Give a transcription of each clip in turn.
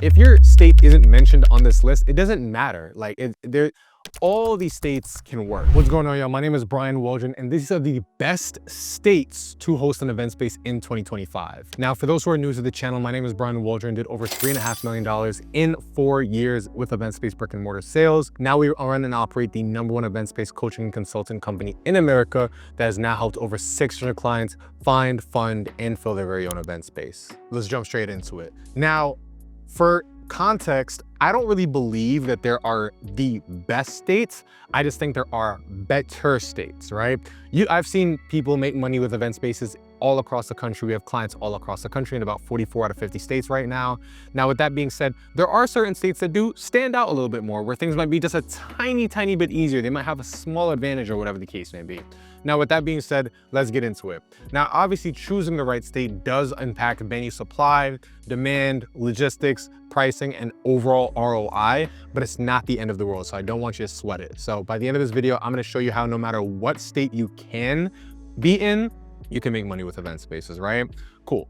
if your state isn't mentioned on this list, it doesn't matter. Like all these states can work. What's going on, y'all? My name is Brian Waldron, and these are the best states to host an event space in 2025. Now, for those who are new to the channel, my name is Brian Waldron, did over $3.5 million in 4 years with event space brick and mortar sales. Now we run and operate the #1 event space coaching and consulting company in America that has now helped over 600 clients find, fund, and fill their very own event space. Let's jump straight into it. Now, for context, I don't really believe that there are the best states. I just think there are better states, right? I've seen people make money with event spaces all across the country. We have clients all across the country in about 44 out of 50 states right now. Now, with that being said, there are certain states that do stand out a little bit more, where things might be just a tiny bit easier. They might have a small advantage or whatever the case may be. Now, with that being said, let's get into it. Now, obviously, choosing the right state does impact venue supply, demand, logistics, pricing, and overall ROI, but it's not the end of the world, so I don't want you to sweat it. So by the end of this video, I'm gonna show you how no matter what state you can be in, you can make money with event spaces, right? Cool,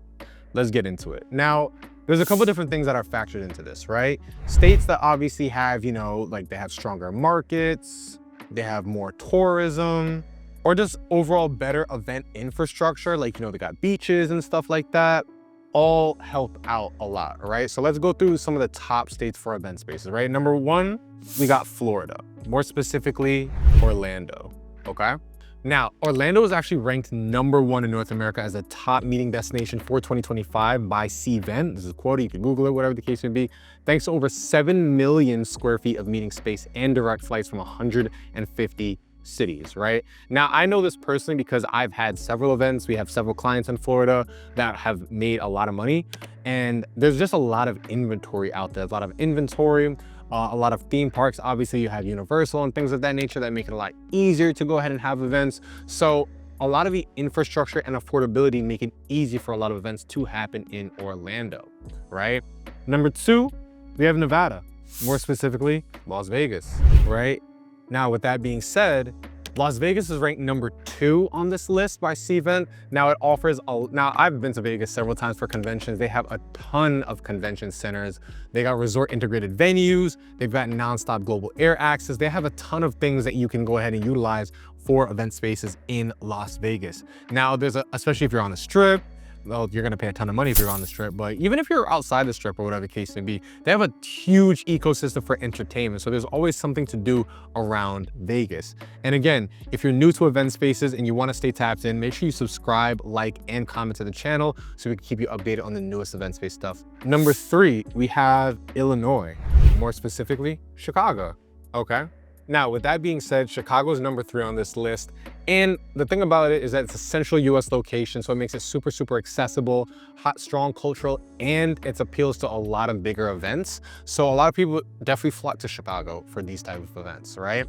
let's get into it. Now, there's a couple different things that are factored into this, right? States that obviously have, like they have stronger markets, they have more tourism, or just overall better event infrastructure, like, they got beaches and stuff like that, all help out a lot, right? So let's go through some of the top states for event spaces, right? #1, we got Florida, more specifically, Orlando, okay? Now, Orlando is actually ranked #1 in North America as a top meeting destination for 2025 by CVent. This is a quote, you can Google it, whatever the case may be. Thanks to over 7 million square feet of meeting space and direct flights from 150 cities, right? Now, I know this personally because I've had several events. We have several clients in Florida that have made a lot of money, and there's just a lot of inventory out there, a lot of inventory, a lot of theme parks. Obviously, you have Universal and things of that nature that make it a lot easier to go ahead and have events. So a lot of the infrastructure and affordability make it easy for a lot of events to happen in Orlando, right? #2, we have Nevada, more specifically, Las Vegas, right? Now, with that being said, Las Vegas is ranked #2 on this list by CVent. Now, it offers now I've been to Vegas several times for conventions. They have a ton of convention centers. They got resort integrated venues. They've got nonstop global air access. They have a ton of things that you can go ahead and utilize for event spaces in Las Vegas. Now, especially if you're on the Strip, well, you're gonna pay a ton of money if you're on the Strip, but even if you're outside the Strip or whatever the case may be, they have a huge ecosystem for entertainment. So there's always something to do around Vegas. And again, if you're new to event spaces and you wanna stay tapped in, make sure you subscribe, like, and comment to the channel so we can keep you updated on the newest event space stuff. #3, we have Illinois, more specifically, Chicago, okay? Now, with that being said, Chicago is #3 on this list. And the thing about it is that it's a central US location, so it makes it super accessible, hot, strong cultural, and it appeals to a lot of bigger events. So a lot of people definitely flock to Chicago for these type of events, right?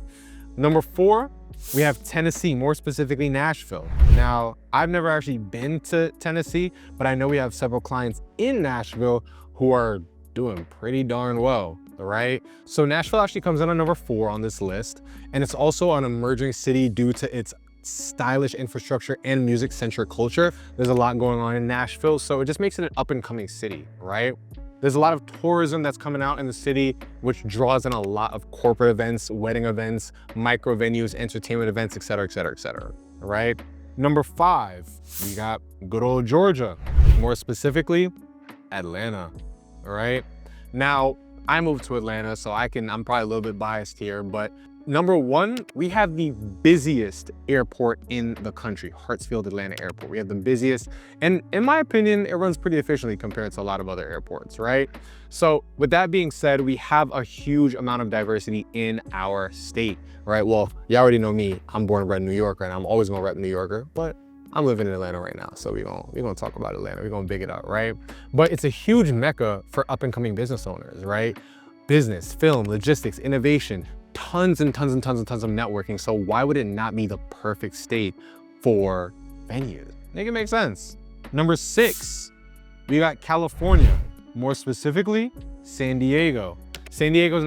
#4, we have Tennessee, more specifically Nashville. Now, I've never actually been to Tennessee, but I know we have several clients in Nashville who are doing pretty darn well, right? So Nashville actually comes in on #4 on this list, and it's also an emerging city due to its stylish infrastructure and music-centric culture. There's a lot going on in Nashville, so it just makes it an up-and-coming city, right? There's a lot of tourism that's coming out in the city, which draws in a lot of corporate events, wedding events, micro venues, entertainment events, et cetera, right? #5, we got good old Georgia, more specifically, Atlanta, all right? Now, I moved to Atlanta, so I'm probably a little bit biased here, but #1, we have the busiest airport in the country, Hartsfield Atlanta Airport. We have the busiest, and in my opinion, it runs pretty efficiently compared to a lot of other airports, right? So with that being said, we have a huge amount of diversity in our state, right? Well, you already know me, I'm born and bred in New York, right? I'm always gonna rep New Yorker, but I'm living in Atlanta right now, so we're gonna talk about Atlanta. We're gonna big it out, right? But it's a huge mecca for up-and-coming business owners, right? Business, film, logistics, innovation, tons and tons of networking. So why would it not be the perfect state for venues? Make it make sense. #6, we got California, more specifically, San Diego. San Diego is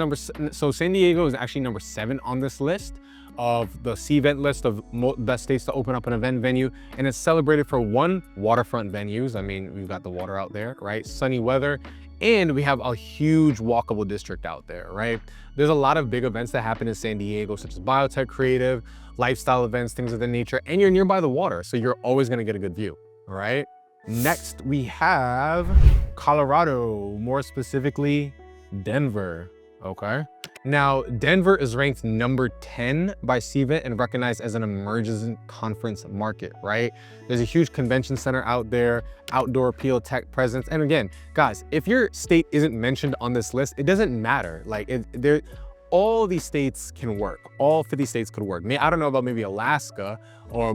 actually #7 on this list of the CVent list of best states to open up an event venue, and it's celebrated for 1, waterfront venues. I mean, we've got the water out there, right? Sunny weather, And we have a huge walkable district out there, right? There's a lot of big events that happen in San Diego, such as biotech creative, lifestyle events, things of that nature, and you're nearby the water, so you're always gonna get a good view, all right? Next, we have Colorado, more specifically, Denver, okay? Now, Denver is ranked number 10 by CVIT and recognized as an emerging conference market, right? There's a huge convention center out there, outdoor appeal, tech presence. And again, guys, if your state isn't mentioned on this list, it doesn't matter. All these states can work. All 50 states could work. I don't know about maybe Alaska,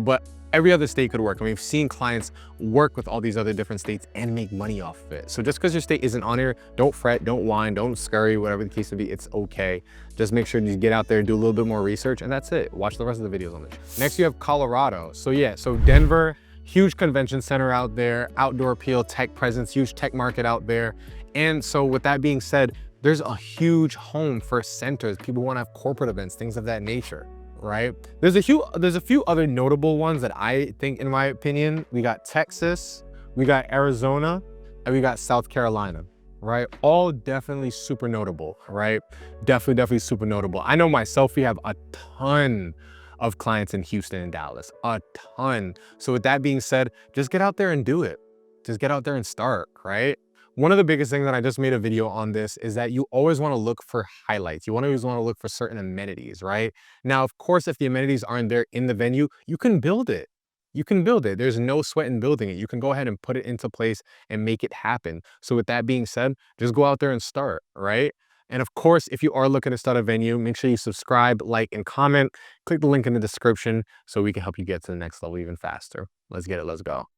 but every other state could work. And we've seen clients work with all these other different states and make money off of it. So just because your state isn't on here, don't fret, don't whine, don't scurry, whatever the case may be, it's okay. Just make sure you get out there and do a little bit more research, and that's it. Watch the rest of the videos on this. Next, you have Colorado. So Denver, huge convention center out there, outdoor appeal, tech presence, huge tech market out there. And so with that being said, there's a huge home for centers. People want to have corporate events, things of that nature, right? There's a few other notable ones that I think, in my opinion. We got Texas, we got Arizona, and we got South Carolina, right? All definitely super notable, right? Definitely super notable. I know myself, we have a ton of clients in Houston and Dallas, a ton. So with that being said, just get out there and do it. Just get out there and start, right? One of the biggest things that I just made a video on this is that you always want to look for highlights. You always want to look for certain amenities, right? Now, of course, if the amenities aren't there in the venue, you can build it. You can build it. There's no sweat in building it. You can go ahead and put it into place and make it happen. So with that being said, just go out there and start, right? And of course, if you are looking to start a venue, make sure you subscribe, like, and comment. Click the link in the description so we can help you get to the next level even faster. Let's get it. Let's go.